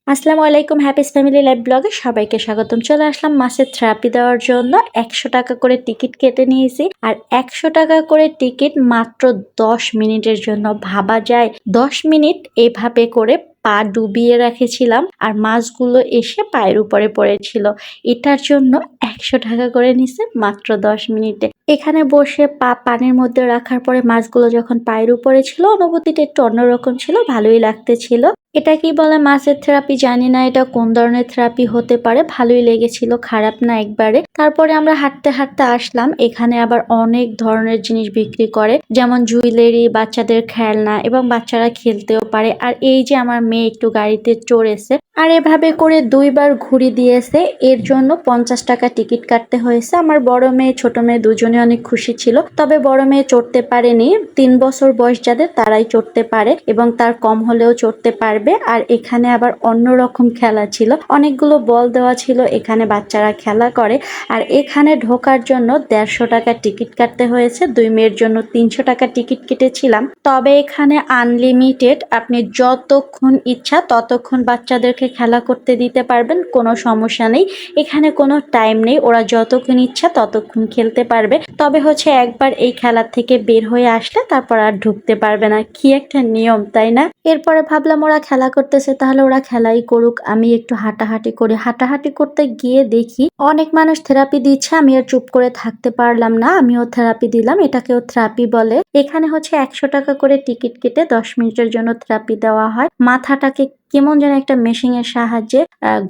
আসসালামু আলাইকুম, Happy's family life ব্লগে সবাইকে স্বাগতম। চলে আসলাম মাছের থেরাপি দেওয়ার জন্য। ১০০ টাকা করে টিকিট কেটে নিয়েছি। আর ১০০ টাকা করে টিকিট মাত্র ১০ মিনিটের জন্য। ভাবা যায় ১০ মিনিট এভাবে করে পা ডুবিয়ে রেখেছিলাম আর মাছগুলো এসে পায়ের উপরে পড়েছিল। এটার জন্য ১০০ টাকা করে নিছে মাত্র ১০ মিনিটে। এখানে বসে পা পানির মধ্যে রাখার পরে মাছগুলো যখন পায়ের উপরে ছিল, অনুভূতিটা একটু অন্যরকম ছিল, ভালোই লাগতেছিল। এটা কি বলে মাছের থেরাপি জানি না, এটা কোন ধরনের থেরাপি হতে পারে, ভালোই লেগেছিল, খারাপ না একবারে। তারপরে আমরা হাঁটতে হাঁটতে আসলাম, এখানে আবার অনেক ধরনের জিনিস বিক্রি করে, যেমন জুয়েলারি, বাচ্চাদের খেলনা এবং বাচ্চারা খেলতেও পারে। আর এই যে আমার মেয়ে একটু গাড়িতে চড়েছে আর এভাবে করে ২বার ঘুরি দিয়েছে, এর জন্য ৫০ টাকা টিকিট কাটতে হয়েছে। আমার বড় মেয়ে ছোট মেয়ে দুজনে অনেক খুশি ছিল, তবে বড় মেয়ে চড়তে পারেনি। ৩ বছর বয়স যাদের তারাই চড়তে পারে এবং তার কম হলেও চড়তে পারবে। আর এখানে আবার অন্যরকম খেলা ছিল, অনেকগুলো বল দেওয়া ছিল, এখানে বাচ্চারা খেলা করে। আর এখানে ঢোকার জন্য ১৫০ টাকা টিকিট কাটতে হয়েছে। ২ মেয়ের জন্য ৩০০ টাকা টিকিট কেটেছিলাম। তবে এখানে আনলিমিটেড, আপনি যতক্ষণ ইচ্ছা ততক্ষণ বাচ্চাদেরকে খেলা করতে দিতে পারবেন, কোনো সমস্যা নেই। এখানে কোনো টাইম নেই, ওরা যতক্ষণ ইচ্ছা ততক্ষণ খেলতে পারবে। তবে হচ্ছে একবার এই খেলার থেকে বের হয়ে আসলে তারপর আর ঢুকতে পারবে না। কি একটা নিয়ম, তাই না? এরপরে ভাবলাম ওরা খেলা করতেছে, তাহলে ওরা খেলাই করুক, আমি একটু হাঁটাহাঁটি করি। হাঁটাহাঁটি করতে গিয়ে দেখি অনেক মানুষ থেরাপি দিচ্ছে, আমি আর চুপ করে থাকতে পারলাম না, আমিও থেরাপি দিলাম। এটাকেও থেরাপি বলে। এখানে হচ্ছে ১০০ টাকা করে টিকিট কেটে ১০ মিনিটের জন্য থেরাপি দেওয়া হয়। মাথাটাকে কেমন যেন একটা মেশিং এর সাহায্যে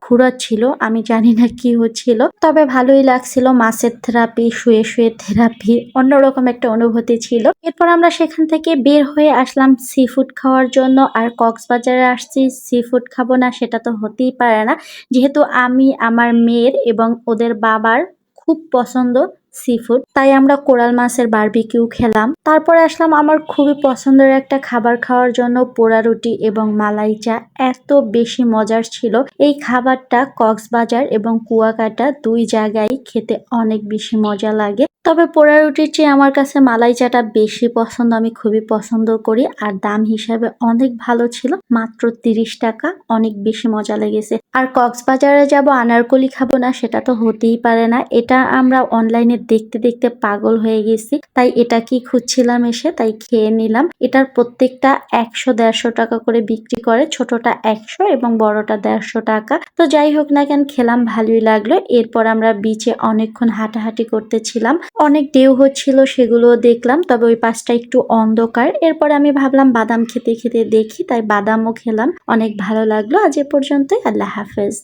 ঘুরাচ্ছিল, আমি জানি না কি হচ্ছিল, তবে ভালোই লাগছিল। মাছের থেরাপি, শুয়ে শুয়ে থেরাপি, অন্যরকম একটা অনুভূতি ছিল। এরপর আমরা সেখান থেকে বের হয়ে আসলাম সি ফুড খাওয়ার জন্য। আর কক্সবাজারে আসছি, সি ফুড খাবো না সেটা তো হতেই পারে না, যেহেতু আমি, আমার মেয়ের এবং ওদের বাবার খুব পছন্দ সি ফুড, তাই আমরা কোরাল মাছের বারবিকিউ খেলাম। তারপরে আসলাম আমার খুবই পছন্দের একটা খাবার খাওয়ার জন্য, পোড়া রুটি এবং মালাই চা। এত বেশি মজার ছিল এই খাবারটা, কক্সবাজার এবং কুয়াকাটা ২ জায়গায় খেতে অনেক বেশি মজা লাগে। তবে পোড়া রুটির চেয়ে আমার কাছে মালাই চাটা বেশি পছন্দ, আমি খুবই পছন্দ করি। আর দাম হিসাবে অনেক ভালো ছিল, মাত্র ৩০ টাকা, অনেক বেশি মজা লেগেছে। আর কক্সবাজারে যাব আনারকলি খাবো না সেটা তো হতেই পারে না, এটা আমরা অনলাইনে দেখতে দেখতে পাগল হয়ে গেছি, তাই এটা কি খুঁজছিলাম এসে, তাই খেয়ে নিলাম। এটার প্রত্যেকটা ১০০-১৫০ টাকা করে বিক্রি করে, ছোটটা ১০০ এবং বড়টা ১৫০ টাকা। তো যাই হোক না কেন, খেলাম, ভালোই লাগলো। এরপর আমরা বিচে অনেকক্ষণ হাঁটাহাঁটি করতেছিলাম, অনেক ঢেউ হচ্ছিল, সেগুলো দেখলাম, তবে ওই পাশটা একটু অন্ধকার। এরপর আমি ভাবলাম বাদাম খেতে খেতে দেখি, তাই বাদামও খেলাম, অনেক ভালো লাগলো। আজ এ পর্যন্তই, আল্লাহ হাফেজ।